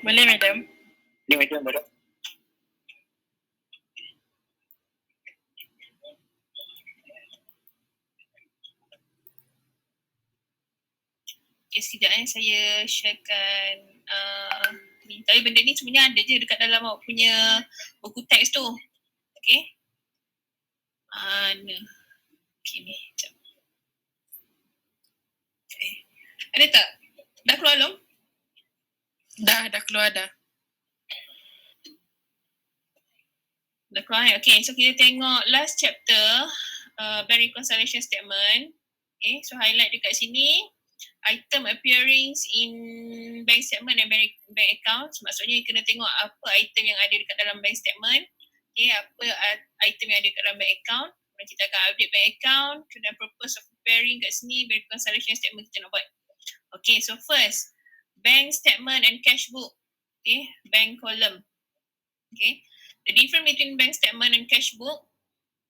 Boleh, madam. Boleh, madam. Okay, sekejap saya sharekan ni. Tapi benda ni sebenarnya ada je dekat dalam awak punya buku teks tu. Okay. Mana? Okay ni. Sekejap. Okay. Ada tak? Dah keluar belum? Dah keluar dah. Dah keluar. Okay, so kita tengok last chapter, bank reconciliation statement. Okay, so highlight dekat sini. Item appearing in bank statement dan bank account. Maksudnya kena tengok apa item yang ada dekat dalam bank statement. Okay, apa item yang ada dekat dalam bank account. Kemudian kita akan update bank account. Kemudian purpose of preparing kat sini, bank reconciliation statement kita nak buat. Okay, so first, bank statement and cash book. Okay, bank column. Okay, the difference between bank statement and cash book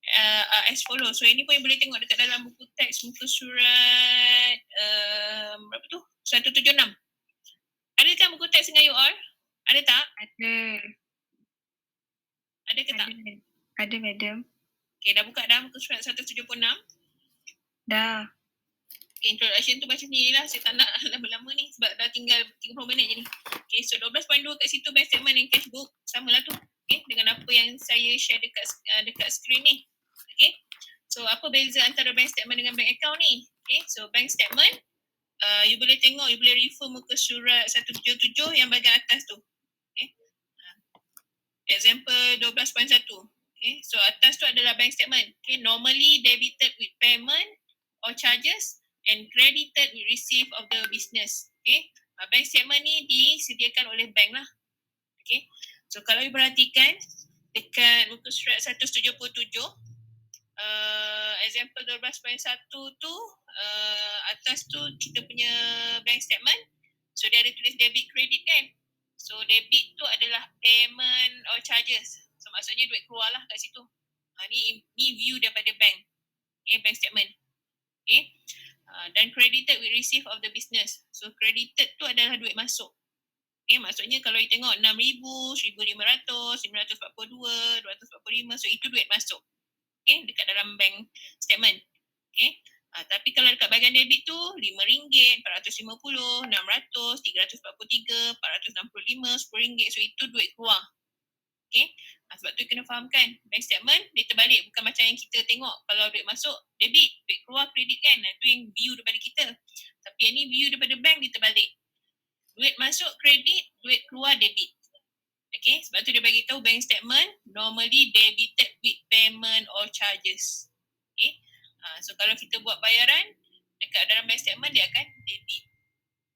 are as follows. So ini pun yang boleh tengok dekat dalam buku teks muka surat berapa tu? 176. Ada kan buku teks dengan you all? Ada tak? Ada. Ada ke tak? Ada, madam. Okay, dah buka dah muka surat 176? Dah. Okay, introduction tu baca sendiri lah. Saya tak nak lama-lama ni sebab dah tinggal 30 minit je ni. Okay, so 12.2 kat situ bank statement and cash book. Sama lah tu. Okay, dengan apa yang saya share dekat screen ni. Okay, so apa beza antara bank statement dengan bank account ni? Okay, so bank statement, you boleh tengok, you boleh refer muka surat 177 yang bahagian atas tu. Okay, example 12.1. Okay, so atas tu adalah bank statement. Okay, normally debited with payment or charges and credited with receipt of the business. Okay, bank statement ni disediakan oleh bank lah. Okay, so kalau you perhatikan dekat muka surat 177, example 12.1 tu, atas tu kita punya bank statement. So dia ada tulis debit credit kan. So debit tu adalah payment or charges. So maksudnya duit keluar lah kat situ. Ni view daripada bank. Okay, bank statement. Okay. Dan credited with receipt of the business. So credited tu adalah duit masuk. Okay, maksudnya kalau you tengok 6,000, 1,500, 542, 245, so itu duit masuk. Okay, dekat dalam bank statement. Okay, tapi kalau dekat bahagian debit tu RM5, 450, 600, 343, 465, RM10, so itu duit keluar. Okay, sebab tu kena fahamkan bank statement dia terbalik, bukan macam yang kita tengok kalau duit masuk debit, duit keluar kredit kan. Itu yang view daripada kita. Tapi yang ni view daripada bank dia terbalik. Duit masuk kredit, duit keluar debit. Okay, sebab tu dia bagi tahu bank statement normally debited with payment or charges. Okay, so kalau kita buat bayaran dekat dalam bank statement dia akan debit.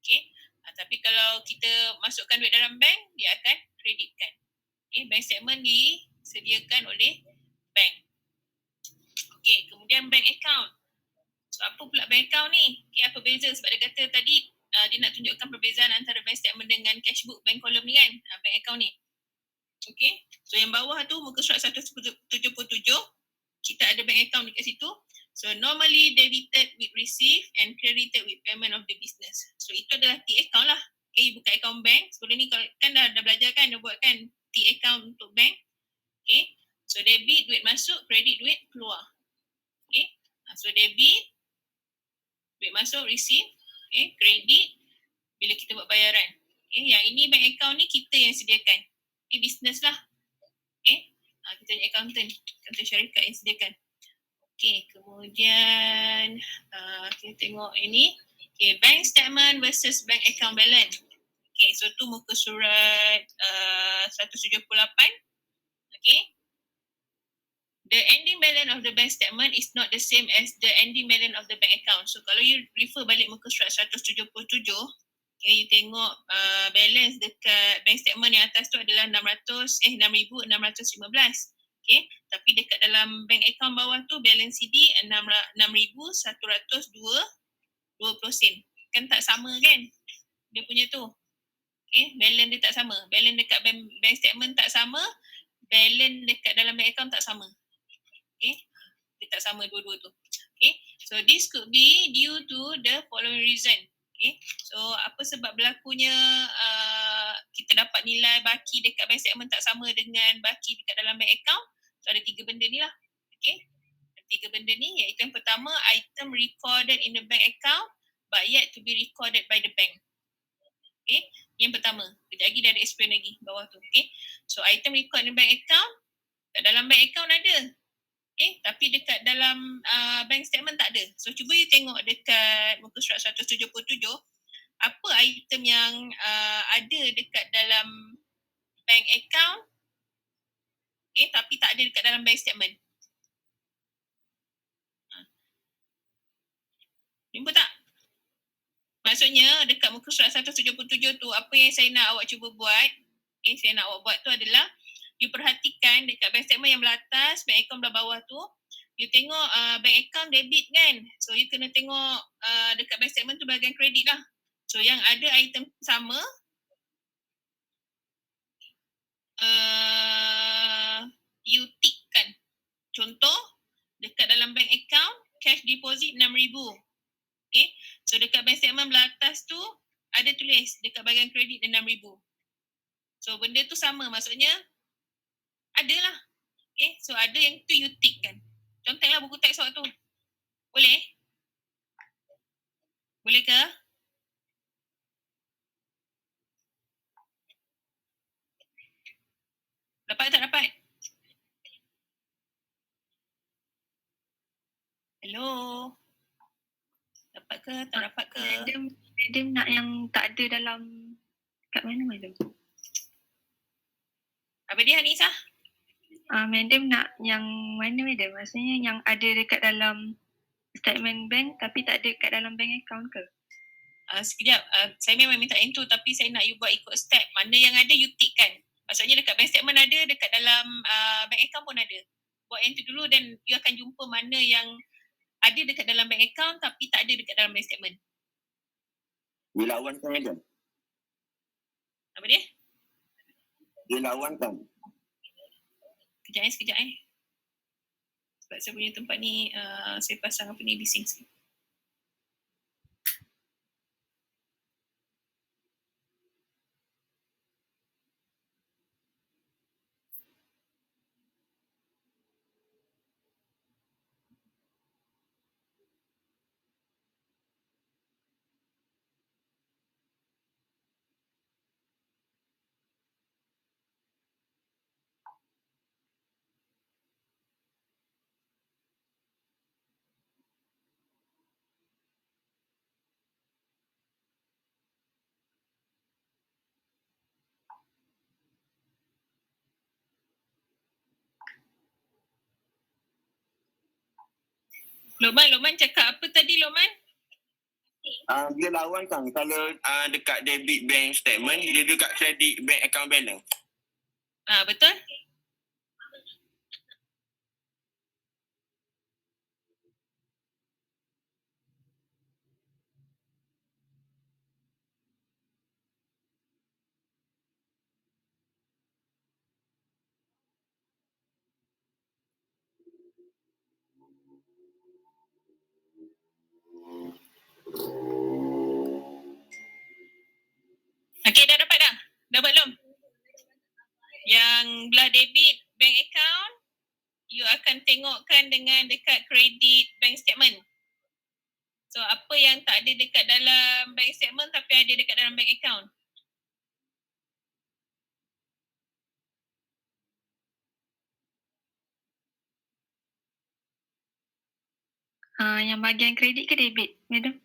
Okay, tapi kalau kita masukkan duit dalam bank dia akan kreditkan. Okay, bank statement disediakan oleh bank. Okay, kemudian bank account. So apa pula bank account ni? Okay, apa beza? Sebab dia kata tadi dia nak tunjukkan perbezaan antara bank statement dengan cash book, bank column ni kan, bank account ni. Okay, so yang bawah tu muka surat 177, kita ada bank account dekat situ. So normally debited with receipt and credited with payment of the business. So itu adalah T account lah. Okay, you buka account bank. Sebelum ni kan dah belajar kan, dah buat kan T account untuk bank. Okay, so debit duit masuk, credit duit keluar. Okay, so debit duit masuk, receipt. Okay, kredit bila kita buat bayaran. Okay, yang ini bank account ni kita yang sediakan. Okay, business lah. Okay, kita punya accountant syarikat yang sediakan. Okay, kemudian kita tengok ini. Okay, bank statement versus bank account balance. Okay, so tu muka surat 178. Okay, the ending balance of the bank statement is not the same as the ending balance of the bank account. So kalau you refer balik muka surat 177, okay, you tengok balance dekat bank statement yang atas tu adalah 6,615. Okay, tapi dekat dalam bank account bawah tu balance CD 6,102 sen. Kan tak sama kan dia punya tu. Okay, balance dia tak sama. Balance dekat bank statement tak sama. Balance dekat dalam bank account tak sama. Okay, dia tak sama dua-dua tu. Okay, so this could be due to the following reason. Okay, so apa sebab berlakunya kita dapat nilai baki dekat bank statement tak sama dengan baki dekat dalam bank account. So ada 3 benda ni lah. Okay. 3 benda ni iaitu yang pertama, item recorded in the bank account but yet to be recorded by the bank. Okay. Yang pertama. Kejap lagi dah ada explain lagi bawah tu. Okay. So item recorded in the bank account, kat dalam bank account ada. Okay. Tapi dekat dalam bank statement tak ada. So cuba you tengok dekat muka surat 177, apa item yang ada dekat dalam bank account, okay, tapi tak ada dekat dalam bank statement. Jumpa tak? Maksudnya dekat muka surat 177 tu, apa yang saya nak awak cuba buat, saya nak awak buat tu adalah you perhatikan dekat bank statement yang belah atas, bank account belah bawah tu, you tengok bank account debit kan. So you kena tengok dekat bank statement tu bahagian kredit lah. So yang ada item sama, you tick kan. Contoh, dekat dalam bank account, cash deposit 6,000. Okay, so dekat bank statement belah atas tu, ada tulis dekat bahagian kredit 6,000. So benda tu sama, maksudnya ada lah. Okay, so ada yang tu you tick kan. Contohlah buku teks awak tu. Boleh? Boleh ke? Dapat tak dapat? Hello? Dapat ke? Tak dapat ke? Madam nak yang tak ada dalam, kat mana madam? Apa dia Hanisa? Madam nak yang mana madam? Maksudnya yang ada dekat dalam statement bank tapi tak ada kat dalam bank account ke? Sekejap, saya memang minta yang tu tapi saya nak you buat ikut step. Mana yang ada you tick kan. Maksudnya dekat bank statement ada, dekat dalam bank account pun ada. Buat yang tu dulu dan you akan jumpa mana yang ada dekat dalam bank account tapi tak ada dekat dalam bank statement. Dia lawankan madam. Apa dia? Dia lawankan. Sekejap. Sebab saya punya tempat ni, saya pasang apa ni, bising sikit. Lokman cakap apa tadi Lokman? Dia lawankan kalau dekat debit bank statement, dia dekat credit bank account balance. Betul? Okay, dah dapat dah? Dapat belum? Yang belah debit bank account, you akan tengokkan dengan dekat credit bank statement. So apa yang tak ada dekat dalam bank statement tapi ada dekat dalam bank account? Yang bahagian kredit ke debit madam?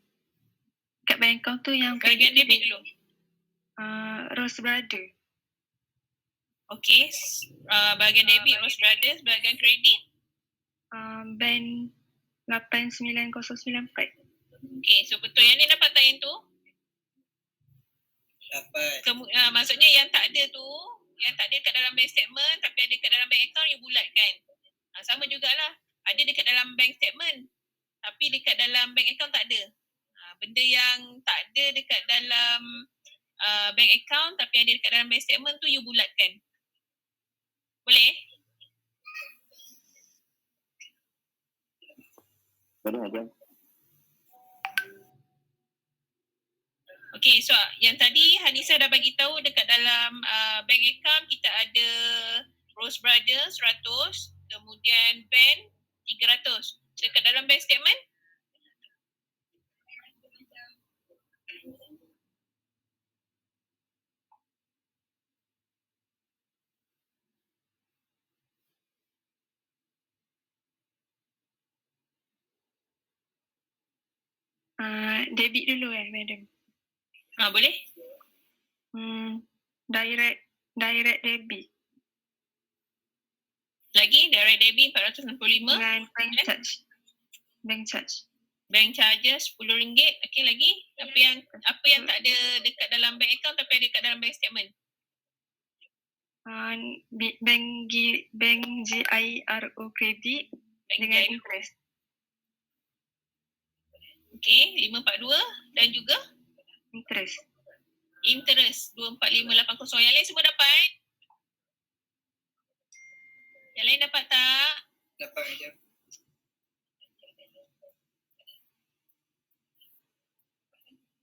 Kat bank account tu yang Bahagian debit dulu. Rose Brother. Okay, bahagian debit Rose Brothers, bahagian kredit? Bank 89094. Okay, so betul yang ni dapat tak yang tu? Dapat. Maksudnya yang tak ada tu, yang tak ada dekat dalam bank statement tapi ada dekat dalam bank account, you bulatkan. Sama jugalah, ada dekat dalam bank statement tapi dekat dalam bank account tak ada. Benda yang tak ada dekat dalam bank account tapi ada dekat dalam bank statement tu, you bulatkan. Boleh? Boleh madam. Okay, so yang tadi Hanisa dah bagi tahu dekat dalam bank account kita ada Rose Brothers 100, kemudian Ben 300. So dekat dalam bank statement Debit dulu madam. boleh? Direct debit Lagi direct debit 465 dengan bank charge. Bank charges RM10. Okey, lagi apa yang tak ada dekat dalam bank account tapi ada dekat dalam bank statement? Bank GIRO credit dengan GIRO. interest. Okey, 542 dan juga Interest. 24580. Yang lain semua dapat? Yang lain dapat tak? Dapat je.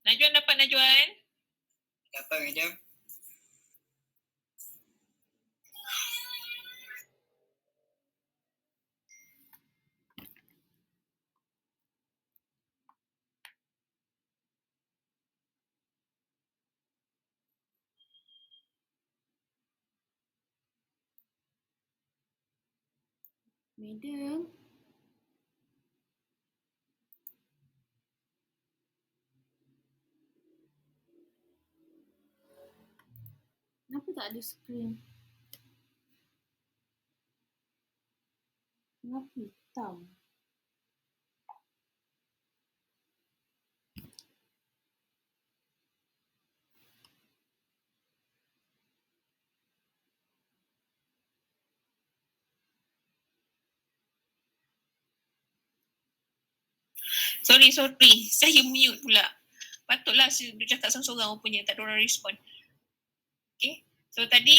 Najwan dapat, Najwan? Dapat je. Madam. Kenapa tak ada skrin? Kenapa hitam? Sorry. Saya mute pula. Patutlah saya cakap seorang-seorang rupanya, tak ada orang respon. Okay. So tadi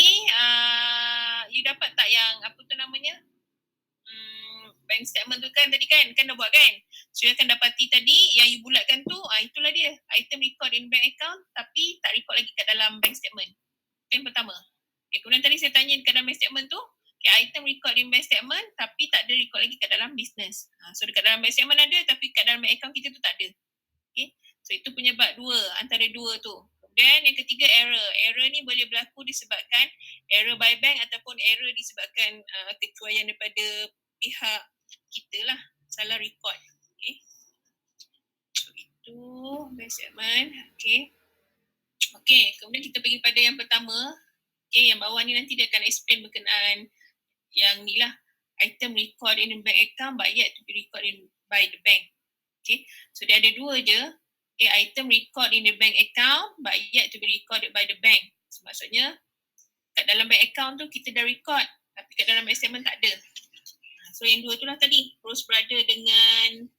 you dapat tak yang apa tu namanya? Bank statement tu kan tadi kan dah buat kan? So you akan dapati tadi yang you bulatkan tu, itulah dia. Item record in bank account tapi tak record lagi kat dalam bank statement. Yang pertama. Okay, kemudian tadi saya tanya dekat dalam bank statement tu, okay, item record in bank statement tapi tak ada record lagi kat dalam business. So dekat dalam bank statement ada tapi kat dalam bank account kita tu tak ada. Okay. So itu penyebab antara dua tu. Kemudian yang ketiga error. Error ni boleh berlaku disebabkan error by bank ataupun error disebabkan kecuaian daripada pihak kita lah. Salah record. Okay. So itu bank statement. Okay. Okay. Kemudian kita pergi pada yang pertama. Okay. Yang bawah ni nanti dia akan explain berkenaan yang ni lah. Item record in the bank account but yet to be recorded by the bank. Okay. So dia ada dua je. Item record in the bank account but yet to be recorded by the bank. So, maksudnya kat dalam bank account tu kita dah record tapi kat dalam bank statement tak ada. So yang dua tu lah tadi, Rose Brother dengan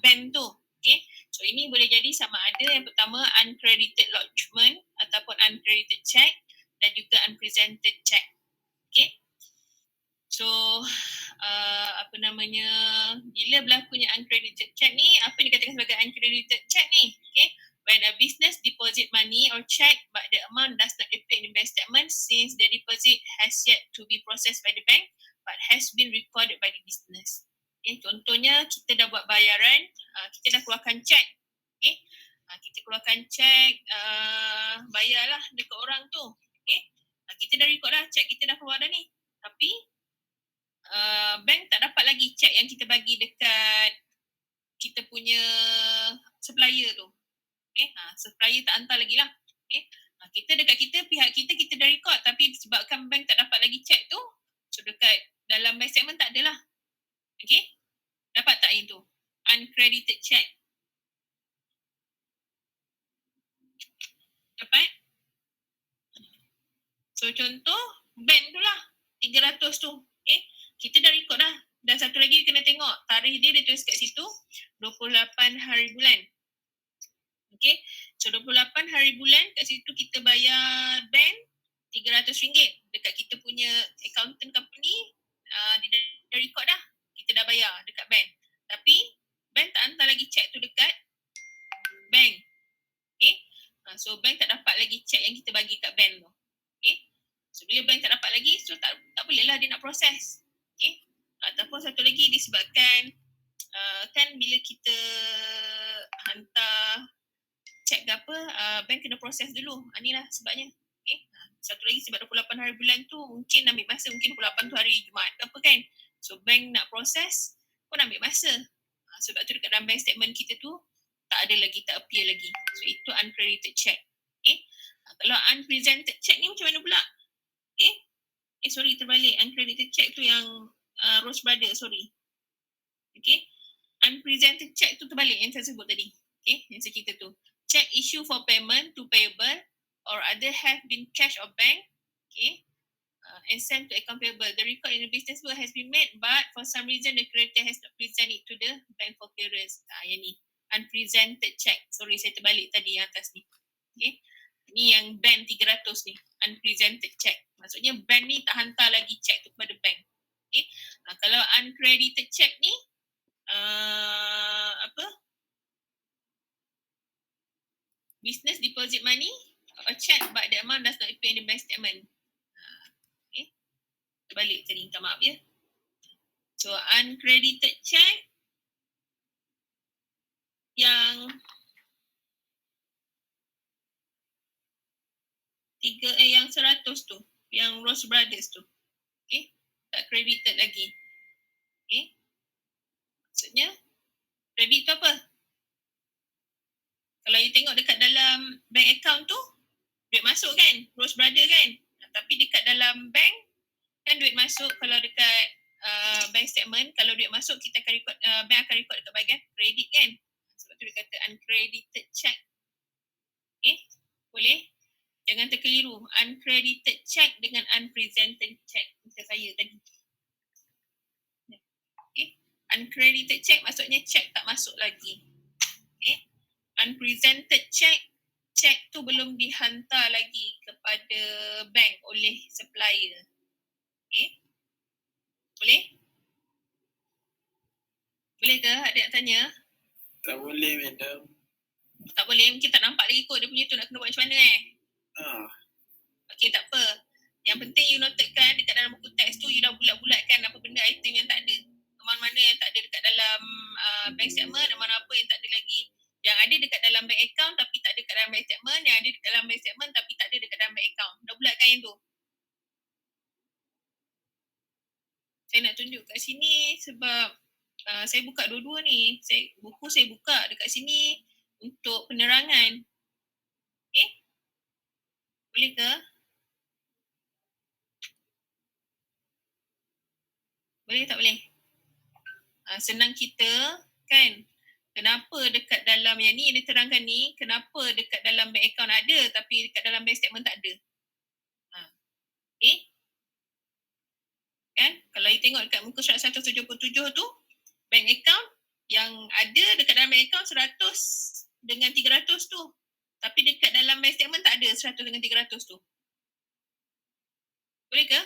bank tu. Okay. So ini boleh jadi sama ada yang pertama uncredited lodgement ataupun uncredited check dan juga unpresented check. Okay. So bila berlakunya uncredited check ni, apa dikatakan sebagai uncredited check ni? Okay. When a business deposit money or check but the amount does not appear in the bank statement since the deposit has yet to be processed by the bank but has been recorded by the business. Okay. Contohnya kita dah buat bayaran, kita dah keluarkan cek. Okay. Kita keluarkan cek, bayarlah dekat orang tu. Okay. Kita dah record dah, cek kita dah keluar dah ni. Tapi bank tak dapat lagi cek yang kita bagi dekat kita punya supplier tu. Okay. Supplier tak hantar lagi lah. Okay. Pihak kita dah record tapi sebabkan bank tak dapat lagi cek tu, so dekat dalam bank statement tak adalah. Okay. Dapat tak yang tu? Uncredited check. Dapat? So contoh bank tu lah 300 tu. Okay. Kita dah record dah. Dan satu lagi kena tengok tarikh dia tulis kat situ 28 hari bulan. Okay. So 28 hari bulan kat situ kita bayar bank RM300 dekat kita punya accountant company. Dia dah record dah. Kita dah bayar dekat bank. Tapi bank tak hantar lagi cek tu dekat bank. Okay. So bank tak dapat lagi check yang kita bagi kat bank tu. Okay. So bila bank tak dapat lagi, so tak boleh lah dia nak proses. Okay. Ataupun satu lagi disebabkan kan bila kita hantar check ke apa, bank kena proses dulu. Inilah sebabnya. Okay. Satu lagi sebab 28 hari bulan tu mungkin ambil masa, mungkin 28 tu hari Jumaat ke apa kan. So bank nak proses pun ambil masa. Sebab tu dekat dalam bank statement kita tu tak ada lagi, tak appear lagi. So itu uncredited check. Okay. Kalau unpresented check ni macam mana pula? Okay. Sorry terbalik. Uncredited check tu yang Rose Brother, sorry. Okay. Unpresented check tu terbalik yang saya sebut tadi. Okay. Yang kita tu. Check issue for payment to payable or other have been cash or bank. Okay. And sent to account payable. The record in the business book has been made, but for some reason the creditor has not presented it to the bank for clearance. Yang ni. Unpresented check. Sorry, saya terbalik tadi yang atas ni. Okay. Ni yang bank 300 ni. Unpresented check. Maksudnya bank ni tak hantar lagi check tu kepada bank. Okay. Kalau uncredited check ni, business deposit money or check but the amount does not appear in the bank statement. Okay. Terbalik tadi. Minta maaf ya. So uncredited check yang yang 100 tu, yang Rose Brothers tu. Okay. Tak credited lagi. Okay. Maksudnya credit tu apa? Kalau you tengok dekat dalam bank account tu, duit masuk kan? Rose Brother kan? Tapi dekat dalam bank, kan duit masuk kalau dekat bank statement, kalau duit masuk kita akan record, bank akan record dekat bahagian credit kan? Sebab tu dia kata uncredited check. Okay? Boleh? Jangan terkeliru. Uncredited check dengan unpresented check. Macam saya tadi. Okay? Uncredited check maksudnya check tak masuk lagi. Okay? Unpresented check, check tu belum dihantar lagi kepada bank oleh supplier. Okay? Boleh? Boleh ke? Ada nak tanya? Tak boleh, madam. Tak boleh, mungkin tak nampak lagi kot dia punya tu nak kena buat macam mana Okay, tak apa. Yang penting you notekan dekat dalam buku teks tu you dah bulat-bulatkan apa benda item yang tak ada. Mana-mana yang tak ada dekat dalam bank statement dan mana apa yang tak ada lagi. Yang ada dekat dalam bank account tapi tak ada dekat dalam bank statement, yang ada dekat dalam bank statement tapi tak ada dekat dalam bank account. Dah bulatkan yang tu. Saya nak tunjuk kat sini sebab saya buka dua-dua ni. Buku saya buka dekat sini untuk penerangan. Okay? Boleh ke? Boleh tak boleh? Senang kita kan. Kenapa dekat dalam yang ni yang diterangkan ni, kenapa dekat dalam bank account ada tapi dekat dalam bank statement tak ada? Okay? Kan? Kalau you tengok dekat muka surat 177 tu, bank account yang ada dekat dalam bank account 100 dengan 300 tu. Tapi dekat dalam bank statement tak ada 100 dengan 300 tu. Boleh ke?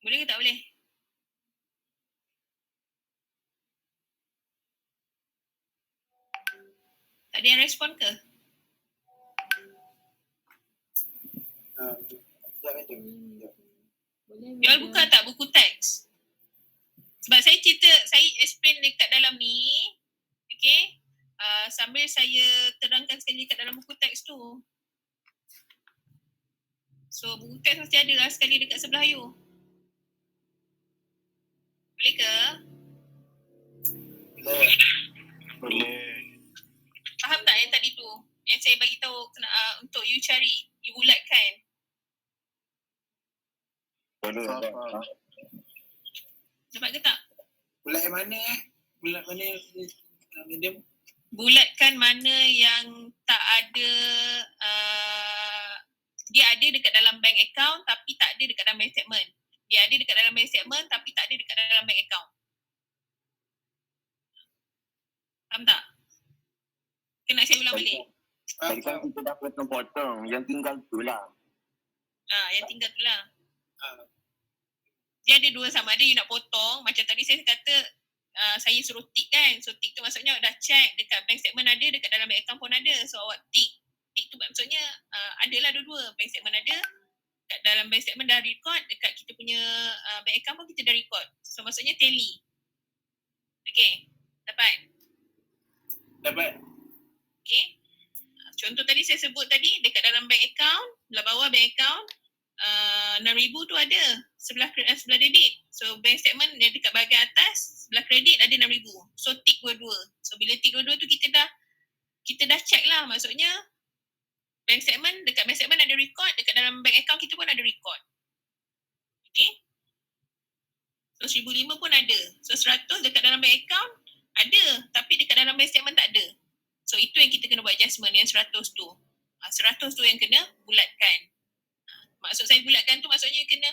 Boleh ke tak boleh? Tak ada yang respon ke? Tak, madam. Boleh. You all buka tak buku teks? Sebab saya cerita, saya explain dekat dalam ni. Okay? Sambil saya terangkan sekali dekat dalam buku teks tu. So buku teks mesti ada lah sekali dekat sebelah you. Boleh ke? Boleh. Boleh. Faham tak yang tadi tu? Yang saya bagi tahu untuk you cari, you bulatkan. Boleh. Dapat ke tak? Bulat yang mana Bulat mana, madam? Bulatkan mana yang tak ada, dia ada dekat dalam bank account tapi tak ada dekat dalam bank statement. Dia ada dekat dalam bank statement tapi tak ada dekat dalam bank account. Faham tak? Kena saya ulang balik. Tadi kan kita dah potong-potong. Yang tinggal tu lah. Yang tinggal tu lah. Dia ada dua, sama ada you nak potong. Macam tadi saya kata saya suruh tick kan. So tick tu maksudnya dah check dekat bank statement ada, dekat dalam bank account pun ada. So awak tick. Tick tu maksudnya adalah dua-dua. Bank statement ada, dekat dalam bank statement dah record, dekat kita punya bank account pun kita dah record. So maksudnya tally. Okay, dapat? Dapat. Okay. Contoh tadi saya sebut tadi, dekat dalam bank account, belah bawah bank account, 6,000 tu ada sebelah debit. So bank statement dia dekat bahagian atas, sebelah kredit ada 6,000. So tick dua-dua. So bila tick dua-dua tu kita dah check lah. Maksudnya bank statement, dekat bank statement ada record, dekat dalam bank account kita pun ada record. Okay. So 1,005 pun ada. So 100 dekat dalam bank account ada, tapi dekat dalam bank statement tak ada. So itu yang kita kena buat adjustment, yang 100 tu. 100 tu yang kena bulatkan. Maksud saya bulatkan tu maksudnya kena,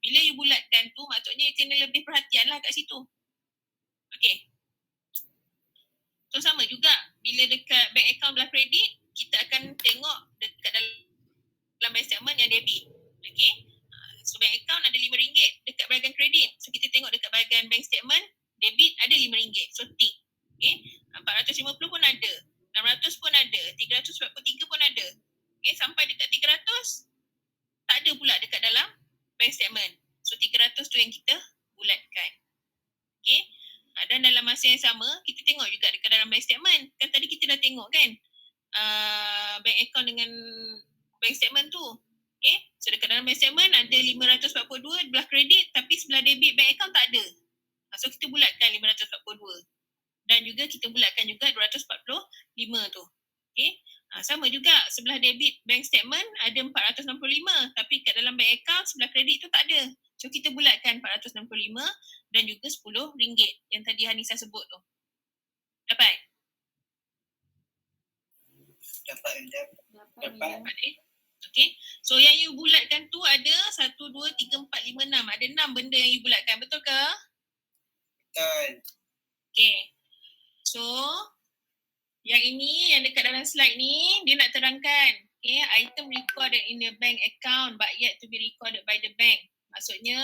bila you bulatkan tu maksudnya kena lebih perhatian lah kat situ. Okay. So sama juga, bila dekat bank account belah kredit, kita akan tengok dekat dalam bank statement yang debit. Okay. So bank account ada RM5 dekat bahagian kredit. So kita tengok dekat bahagian bank statement, debit ada RM5. So tick. Okay. 450 pun ada. 600 pun ada. 343 pun ada. Okay. Sampai dekat 300, tak ada pula dekat dalam bank statement. So 300 tu yang kita bulatkan. Okay. Dan dalam masa yang sama, kita tengok juga dekat dalam bank statement. Kan tadi kita dah tengok kan bank account dengan bank statement tu. Okay. So dekat dalam bank statement ada 542 belah kredit, tapi sebelah debit bank account tak ada. So kita bulatkan 542. Dan juga kita bulatkan juga 245 tu. Okay. Sama juga sebelah debit bank statement ada 465, tapi kat dalam bank account sebelah kredit tu tak ada. So kita bulatkan 465 dan juga RM10 yang tadi Hanisa sebut tu. Dapat? Dapat. Dapat. Okay. So yang you bulatkan tu ada 1, 2, 3, 4, 5, 6. Ada 6 benda yang you bulatkan. Betul ke? Betul. Okay. So yang ini, yang dekat dalam slide ni, dia nak terangkan. Okay, item recorded in the bank account but yet to be recorded by the bank. Maksudnya,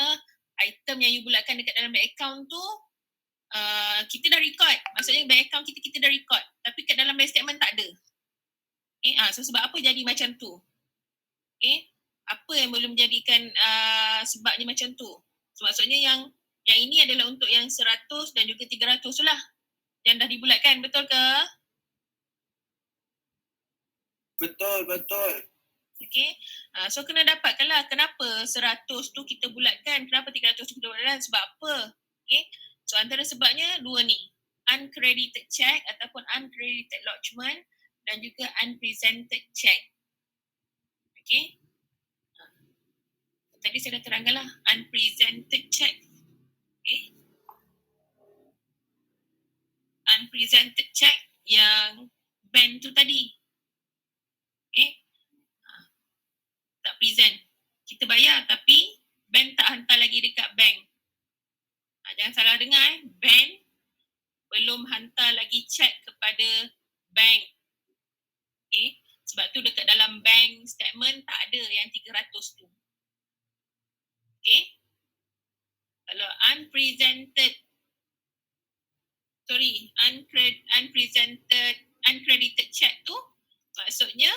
item yang you bulatkan dekat dalam bank account tu, kita dah record. Maksudnya bank account kita dah record. Tapi kat dalam bank statement tak ada. Okay, so sebab apa jadi macam tu? Okay, apa yang boleh menjadikan sebabnya macam tu? So maksudnya yang ini adalah untuk yang 100 dan juga 300 tu lah. Yang dah dibulatkan, betul ke? Betul. Okay. So kena dapatkanlah kenapa 100 tu kita bulatkan, kenapa 300 tu kita bulatkan, sebab apa? Okay. So antara sebabnya dua ni. Uncredited check ataupun uncredited lodgement dan juga unpresented check. Okay. Tadi saya dah terangkanlah unpresented check. Okay. Unpresented check yang bank tu tadi. Okay. Tak present. Kita bayar tapi bank tak hantar lagi dekat bank. Jangan salah dengar bank belum hantar lagi cek kepada bank. Okay. Sebab tu dekat dalam bank statement tak ada yang 300 tu. Okay. Kalau uncredited check tu maksudnya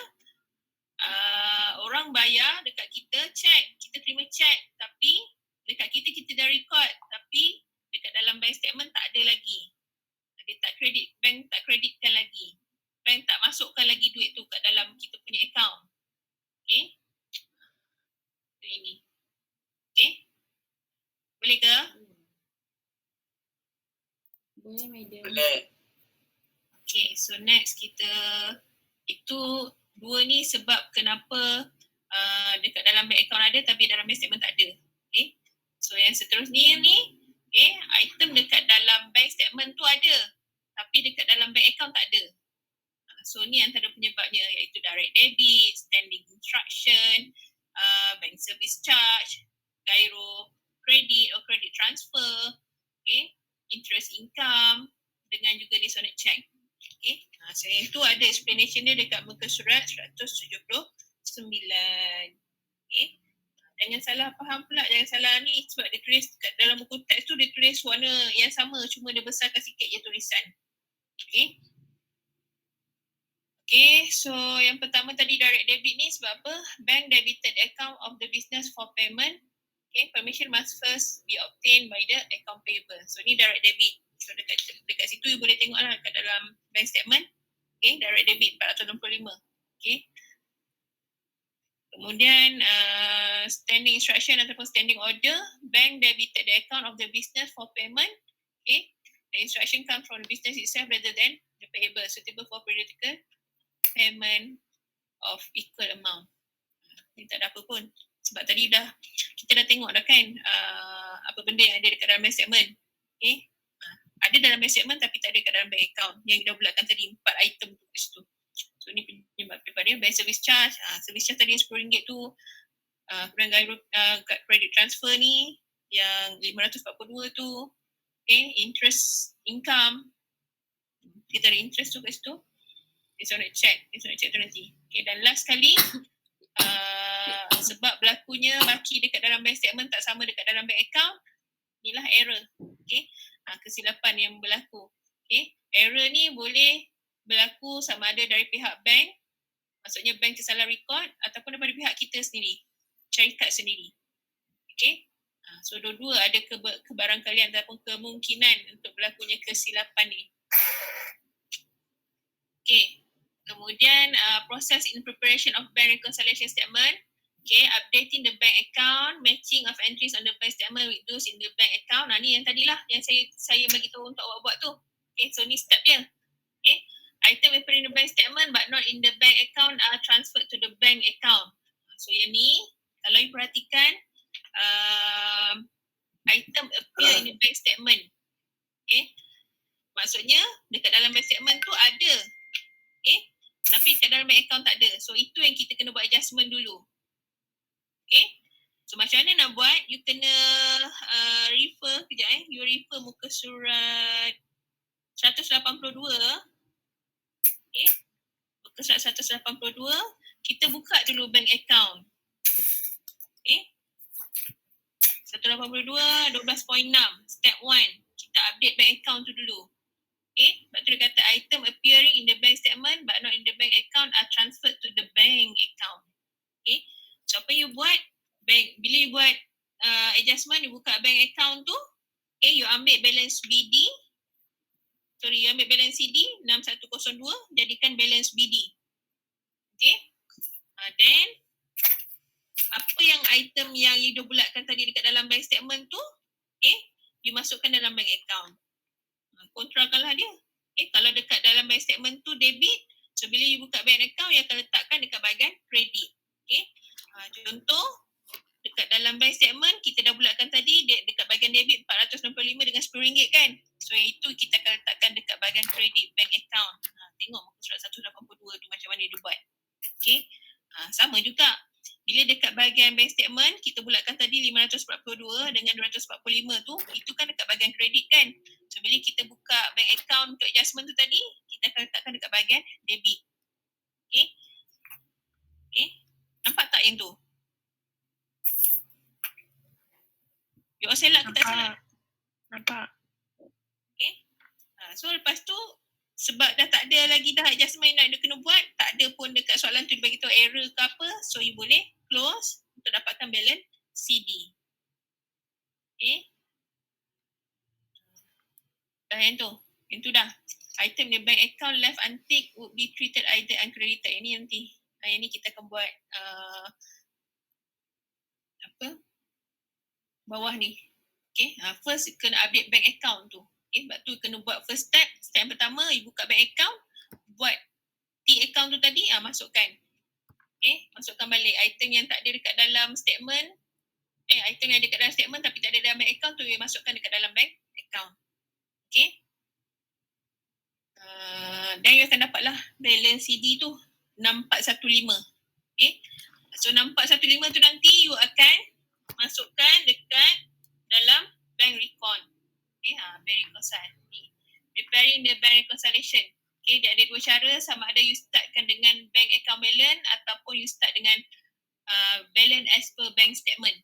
orang bayar dekat kita cek, kita terima cek tapi dekat kita dah record tapi dekat dalam bank statement tak ada lagi. Dia tak kredit, bank tak kreditkan lagi. Bank tak masukkan lagi duit tu kat dalam kita punya account. Okay. Ini. Okay. Boleh ke? Boleh, madam. Boleh. Okay, so next kita, itu dua ni sebab kenapa dekat dalam bank account ada tapi dalam bank statement tak ada. Okay. So yang seterusnya ni, okay, item dekat dalam bank statement tu ada tapi dekat dalam bank account tak ada. So ni antara penyebabnya iaitu direct debit, standing instruction, bank service charge, giro, credit or credit transfer, okay, interest income dengan juga dishonest check. Okay. So yang tu ada explanation dia dekat muka surat 179. Okay. Jangan salah faham pula, jangan salah ni sebab dia tulis kat dalam buku teks tu dia tulis warna yang sama cuma dia besarkan sikit je tulisan. Okay. Okay, so yang pertama tadi direct debit ni sebab apa? Bank debited account of the business for payment. Okay, permission must first be obtained by the account payable. So ni direct debit. So dekat situ you boleh tengok lah kat dalam bank statement. Okay, direct debit 465. Okay. Kemudian standing instruction ataupun standing order, bank debited the account of the business for payment. Okay, the instruction comes from the business itself rather than the payable, suitable for periodical payment of equal amount. Ni tak ada apa pun. Sebab tadi kita dah tengok dah kan apa benda yang ada dekat dalam bank statement. Okay, ada dalam bank statement tapi tak ada dekat dalam bank account yang kita bulatkan tadi 4 item tu kat situ. So ni penyebab daripada bank service charge. Service charge tadi RM10 tu, kemudian credit transfer ni yang 542 tu. Okay, interest income. Kita ada interest tu kat situ. Okay, so nak check tu nanti. Okay, dan last kali sebab berlakunya baki dekat dalam bank statement tak sama dekat dalam bank account, inilah error. Okay, kesilapan yang berlaku. Okay, error ni boleh berlaku sama ada dari pihak bank, maksudnya bank tersalah record, ataupun daripada pihak kita sendiri, syarikat sendiri. Okay, so dua-dua ada kebarangkalian ataupun kemungkinan untuk berlakunya kesilapan ni. Okay, kemudian process in preparation of bank reconciliation statement. Okay, updating the bank account, matching of entries on the bank statement with those in the bank account. Ni yang tadilah yang saya bagi tahu untuk awak buat tu. Okay, so ni step dia. Okay, item appearing in the bank statement but not in the bank account are transferred to the bank account. So yang ni, kalau you perhatikan, item appear in the bank statement. Okay, maksudnya dekat dalam bank statement tu ada. Okay, tapi kat dalam bank account tak ada. So itu yang kita kena buat adjustment dulu. Okay, so macam mana nak buat? You kena refer, kejap you refer muka surat 182. Okay, muka surat 182, kita buka dulu bank account. Okay, 182, 12.6, step 1, kita update bank account tu dulu. Okay, sebab tu dia kata item appearing in the bank statement but not in the bank account are transferred to the bank account. Okay, so apa you buat? Bila you buat adjustment, you buka bank account tu, okay, you ambil balance BD, you ambil balance CD 6102, jadikan balance BD. Okay, then apa yang item yang you dah bulatkan tadi dekat dalam bank statement tu, okay, you masukkan dalam bank account. Kontrakanlah dia. Okay, kalau dekat dalam bank statement tu debit, so bila you buka bank account, you akan letakkan dekat bahagian kredit. Okay, contoh dekat dalam bank statement kita dah bulatkan tadi dekat bahagian debit 465 dengan RM10 kan. So itu kita akan letakkan dekat bahagian kredit bank account. Tengok muka surat 182 tu macam mana dia buat. Okay, sama juga. Bila dekat bahagian bank statement kita bulatkan tadi 542 dengan 245 tu, itu kan dekat bahagian kredit kan. So bila kita buka bank account untuk adjustment tu tadi, kita akan letakkan dekat bahagian debit. Okay, okay, nampak tak yang tu? You all selak ke tak selak? Nampak. Okay, so lepas tu sebab dah tak ada lagi dah adjustment yang nak kena buat, tak ada pun dekat soalan tu dia bagi tahu error ke apa, so you boleh close untuk dapatkan balance CD. Okay, dah yang tu dah. Item the bank account left unticked would be treated either uncredited. Ini nanti. Yang ni kita akan buat bawah ni. Okay, first kena update bank account tu. Okay, sebab tu kena buat first step. Step pertama, you buka bank account, buat T account tu tadi, masukkan. Okay, masukkan balik item yang tak ada dekat dalam statement. Item yang ada dekat dalam statement tapi tak ada dalam bank account tu, you masukkan dekat dalam bank account. Okay. Dan you akan dapatlah balance CD tu 6415. Okay. So 6415 tu nanti you akan masukkan dekat dalam bank recon. Okay, bank reconcile. Preparing the bank reconciliation. Okay, dia ada dua cara, sama ada you startkan dengan bank account balance ataupun you start dengan balance as per bank statement.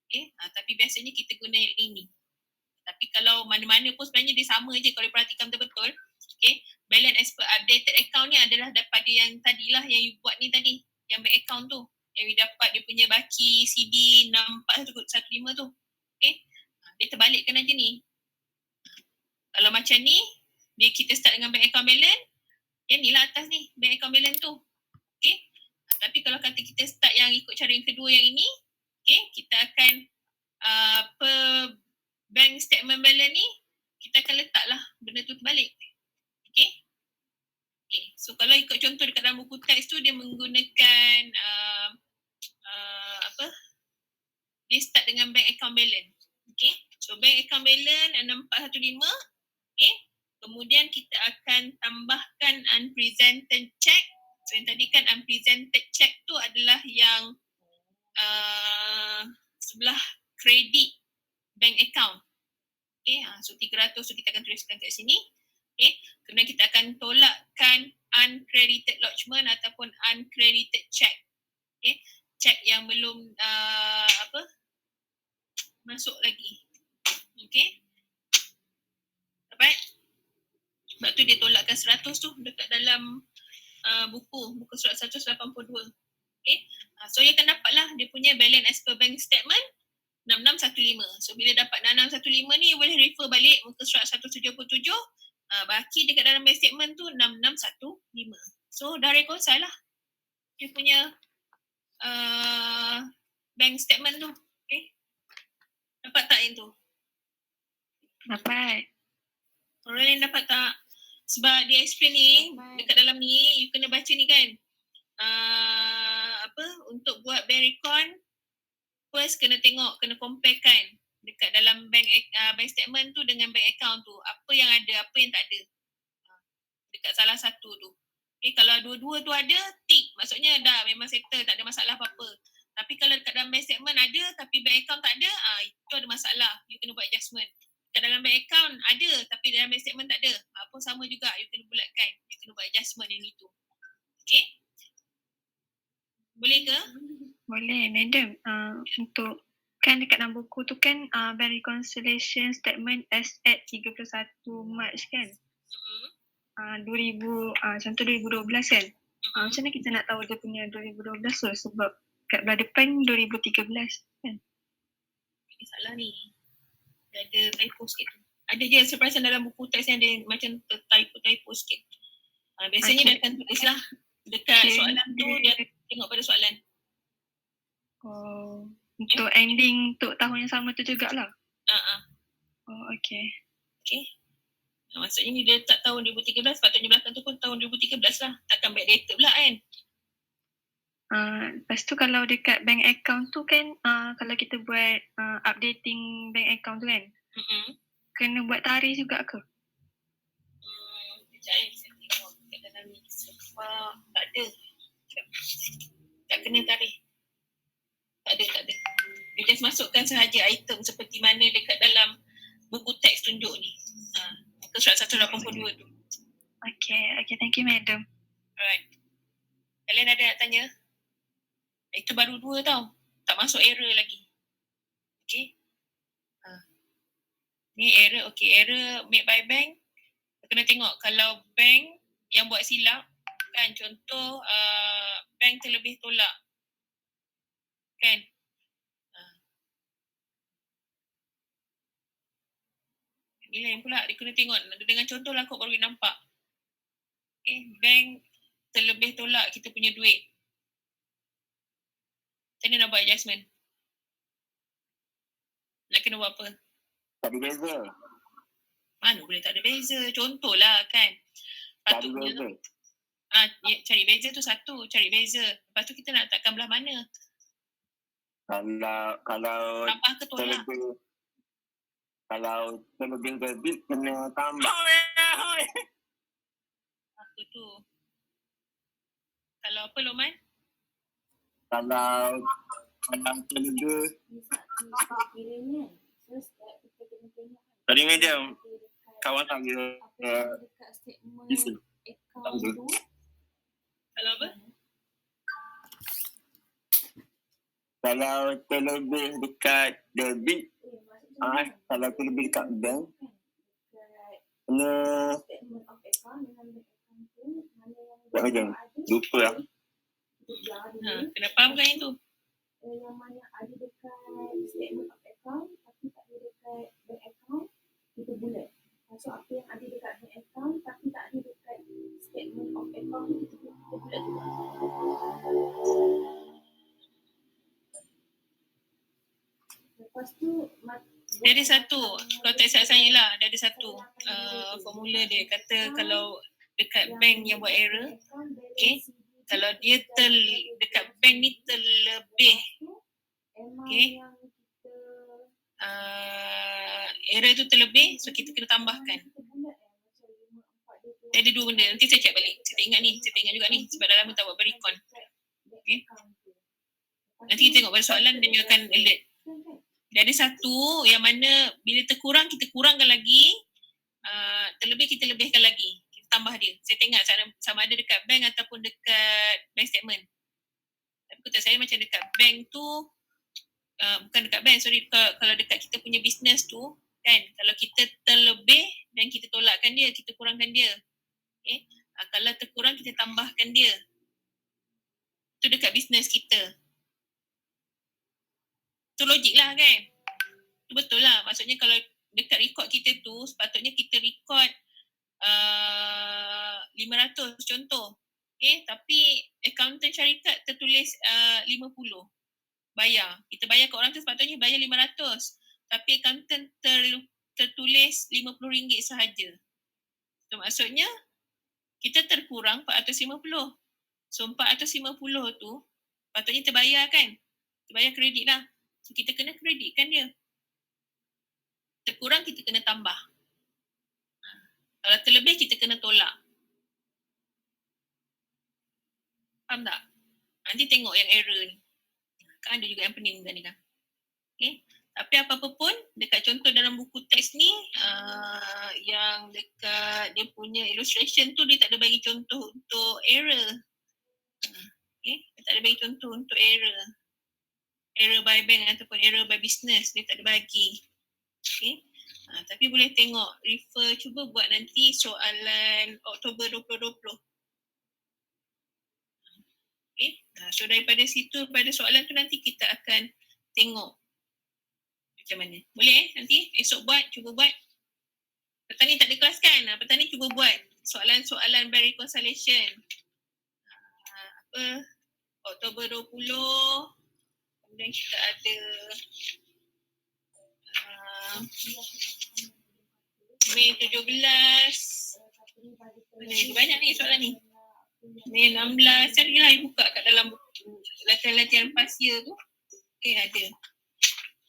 Okay, tapi biasanya kita guna yang ini. Tapi kalau mana-mana pun sebenarnya dia sama je kalau perhatikan betul-betul. Okay, balance as per updated account ni adalah daripada yang tadilah yang you buat ni tadi, yang bank account tu, yang you dapat dia punya baki CD 64115 tu. Okay, dia terbalikkan aja ni. Kalau macam ni, dia kita start dengan bank account balance, yang ni lah atas ni, bank account balance tu. Okay, tapi kalau kata kita start yang ikut cara yang kedua yang ini, okay, kita akan per bank statement balance ni, kita akan letaklah benda tu terbalik. Okay. Okay. So kalau ikut contoh dekat dalam buku teks tu, dia menggunakan dia start dengan bank account balance. Okay. So bank account balance 6415. Okay. Kemudian kita akan tambahkan unpresented check. So yang tadi kan unpresented check tu adalah yang sebelah kredit bank account. Okay, so 300 tu kita akan tuliskan kat sini. Okay, kemudian kita akan tolakkan uncredited lodgement ataupun uncredited check. Okay, check yang belum masuk lagi. Okay, dapat? Sebab tu dia tolakkan 100 tu dekat dalam buku surat 182. Okay, so you akan dapatlah dia punya balance as per bank statement 6615. So bila dapat 6615 ni, boleh refer balik muka surat 177. Baki dekat dalam bank statement tu 6615. So dah reconcile lah dia punya bank statement tu. Okay, dapat tak yang tu? Dapat. Orang lain dapat tak? Sebab dia explain ni dekat dalam ni, you kena baca ni kan, untuk buat bank recon, first kena tengok, kena compare kan dekat dalam bank statement tu dengan bank account tu, apa yang ada, apa yang tak ada dekat salah satu tu. Kalau dua-dua tu ada, tick, maksudnya dah memang settle, tak ada masalah apa-apa. Tapi kalau dekat dalam bank statement ada tapi bank account tak ada, itu ada masalah, you kena buat adjustment. Dekat dalam bank account ada tapi dalam bank statement tak ada, pun sama juga, you kena bulatkan, you kena buat adjustment yang itu. Okay, boleh ke? Boleh, madam. Untuk kan dekat dalam buku tu kan bank reconciliation statement as at 31 Mac kan? 2000, contoh 2012 kan? Macam mana kita nak tahu dia punya 2012 tu? Sebab kat belah depan 2013 kan? Ini salah ni. Dia ada typo sikit tu. Ada je surprisan dalam buku teks yang dia macam typo sikit. Biasanya dia akan tulis lah dekat soalan tu, dia tengok pada soalan. Oh, untuk ending untuk tahun yang sama tu jugalah. Oh, okay. Okay. Maksudnya ni dia tak tahun 2013, patutnya belakang tu pun tahun 2013 lah. Takkan backdated pula kan. Lepas tu kalau dekat bank account tu kan, kalau kita buat updating bank account tu kan, kena buat tarikh juga ke? Sekejap saya tengok kat dalam ni. Sebab tak ada. Tak kena tarikh. Tak ada. Dia just masukkan sahaja item seperti mana dekat dalam buku teks tunjuk ni. Muka surat 182 tu. Okay, thank you madam. Alright. Kalian ada nak tanya? Itu baru 2 tau. Tak masuk error lagi. Okay. Ni error, okay. Error made by bank. Kena tengok kalau bank yang buat silap, kan contoh bank terlebih tolak. Kan? Ni lain pula, dia kena tengok dengan contoh lah kot baru dia nampak. Okay, bank terlebih tolak kita punya duit. Macam mana nak buat adjustment? Nak kena buat apa? Tak ada beza. Mana boleh tak ada beza? Contohlah kan. Tak ada beza. Cari beza tu satu, cari beza. Lepas tu kita nak letakkan belah mana? Kalau tambah ke tolak? Kalau terlebih debit kena tambah. Apa tu? Kalau apa Loman? Kalau terlebih. Tadi madam, kawan tak kira isi. Kalau apa? Kalau terlebih dekat debit, kalau terlebih dekat bank, kena tak macam lupa lah. Kena fahamkan yang tu. Yang mana ada dekat statement of account tapi tak ada dekat bank account, itu bulat. So apa yang ada dekat bank account tapi tak ada dekat statement of account, itu bulat juga. Lepas tu Dia ada satu, kalau tak silap saya lah, dia ada satu formula dia kata kalau dekat bank yang buat error, okay, kalau dia dekat bank ni terlebih, okay, error tu terlebih, so kita kena tambahkan. Dia ada dua benda, nanti saya check balik. Saya tak ingat juga ni sebab dah lama tak buat berikon. Okay. Nanti kita tengok pada soalan dia akan alert. Dia ada satu yang mana bila terkurang kita kurangkan lagi, terlebih kita lebihkan lagi. Kita tambah dia. Saya tengok sama ada dekat bank ataupun dekat bank statement. Tapi kata saya macam dekat bank tu, bukan dekat bank, sorry, kalau dekat kita punya business tu, kan, kalau kita terlebih dan kita tolakkan dia, kita kurangkan dia. Okay. Kalau terkurang kita tambahkan dia. Tu dekat business kita. Tu logik lah kan. Tu betul lah. Maksudnya kalau dekat record kita tu sepatutnya kita record 500 contoh. Okay. Tapi accountant syarikat tertulis 50. Bayar. Kita bayar ke orang tu sepatutnya bayar 500. Tapi accountant tertulis RM50 sahaja. So maksudnya kita terkurang 450. So 450 tu patutnya terbayar kan? Terbayar kredit lah. So kita kena kreditkan dia. Terkurang kita kena tambah. Kalau terlebih kita kena tolak. Faham tak? Nanti tengok yang error ni. Kan ada juga yang pening tadi kan. Okay. Tapi apa-apa pun dekat contoh dalam buku teks ni yang dekat dia punya illustration tu dia tak ada bagi contoh untuk error. Okay. Dia tak ada bagi contoh untuk error. Error by bank ataupun error by business dia tak ada bagi. Okay. Tapi boleh tengok, refer, cuba buat nanti soalan Oktober 2020. Okay. So daripada situ, pada soalan tu nanti kita akan tengok macam mana. Boleh nanti esok buat, cuba buat. Petang ni tak ada kelas kan? Petang ni cuba buat soalan-soalan by reconciliation. Oktober 20. Kemudian kita ada Mei 17. Banyak ni soalan ni. Mei 16. Carilah buka kat dalam latihan-latihan past year tu. Okay, ada.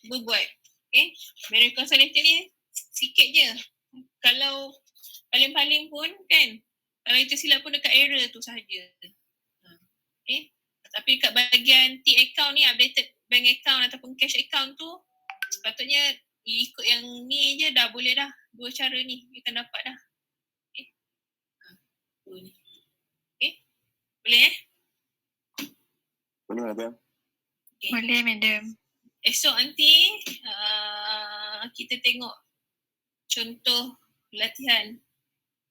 Cuba buat. Okay. By reconciliation ni sikit je. Kalau paling-paling pun kan, kalau itu silap pun dekat error tu sahaja. Okay. Tapi kat bahagian T account ni, updated bank account ataupun cash account tu, sepatutnya ikut yang ni je dah boleh dah. Dua cara ni you akan dapat dah. Okay. Dua ni. Okay. Boleh Boleh madam. Okay. Boleh madam. Esok nanti kita tengok contoh latihan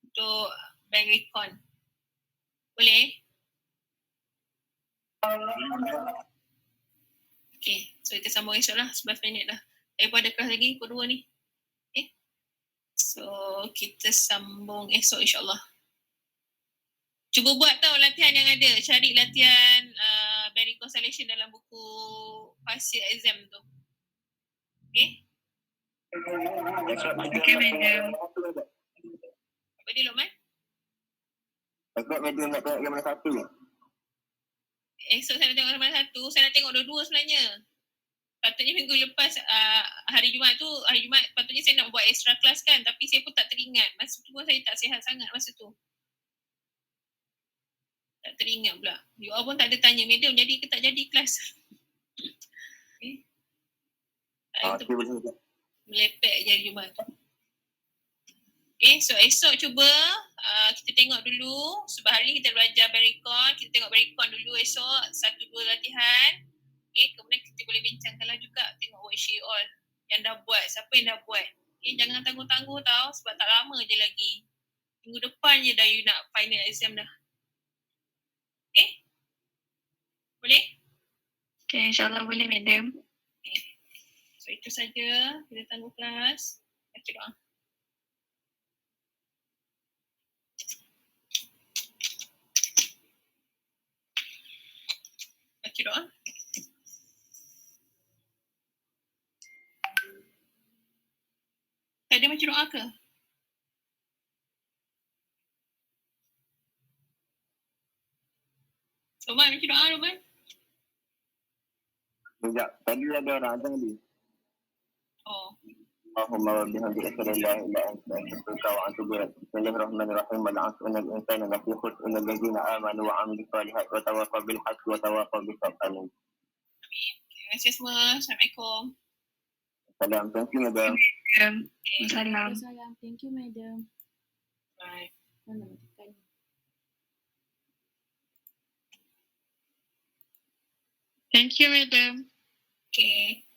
untuk bank recon. Boleh? Okay, so kita sambung esok lah, 11 minit dah. Daripada kelas lagi, pukul 2 ni. Okay. So, kita sambung esok insyaAllah. Cuba buat tau latihan yang ada. Cari latihan bank reconciliation dalam buku past year exam tu. Okay? Okay madam. Apa dia Lokman? Esok madam nak tengok yang mana satu. Esok saya nak tengok mana satu. Saya nak tengok dua-dua sebenarnya. Patutnya minggu lepas hari Jumaat patutnya saya nak buat extra class kan. Tapi saya pun tak teringat. Masa tu pun saya tak sihat sangat masa tu. Tak teringat pula. You all pun tak ada tanya, madam jadi ke tak jadi kelas? Okay. Melepek je hari Jumaat tu. Okay, so esok cuba kita tengok dulu. Sebab hari ni kita belajar barikon. Kita tengok barikon dulu esok. 1-2 latihan. Okay, kemudian kita boleh bincangkanlah juga, tengok worksheet all yang dah buat, siapa yang dah buat. Okay, jangan tangguh-tangguh tau, sebab tak lama je lagi. Minggu depan je dah you nak final exam dah. Okay? Boleh? Okay, InsyaAllah boleh, Madam. So itu saja, kita tangguh kelas. Baca doa. Baca doa. Tak ada baca doa ke? Roman, baca doa Roman. Sekejap. Tadi ada orang ada tadi. Oh. Allahumma wa bihamdika asyhadu an la ilaha illa anta astaghfiruka wa atubu ilaik. Bismillahirrahmanirrahim. Al-'asr innal insana lafi khusr illa alladziina aamanu wa 'amilus shalihaati wa tawassaw bil haqqi wa tawassaw bis sabr. Amin. Terima kasih semua. Assalamualaikum. Salam. Thank you, Madam. Salam. Salam. Thank you, Madam. Bye. Mana tekan? Thank you, Madam. Okay.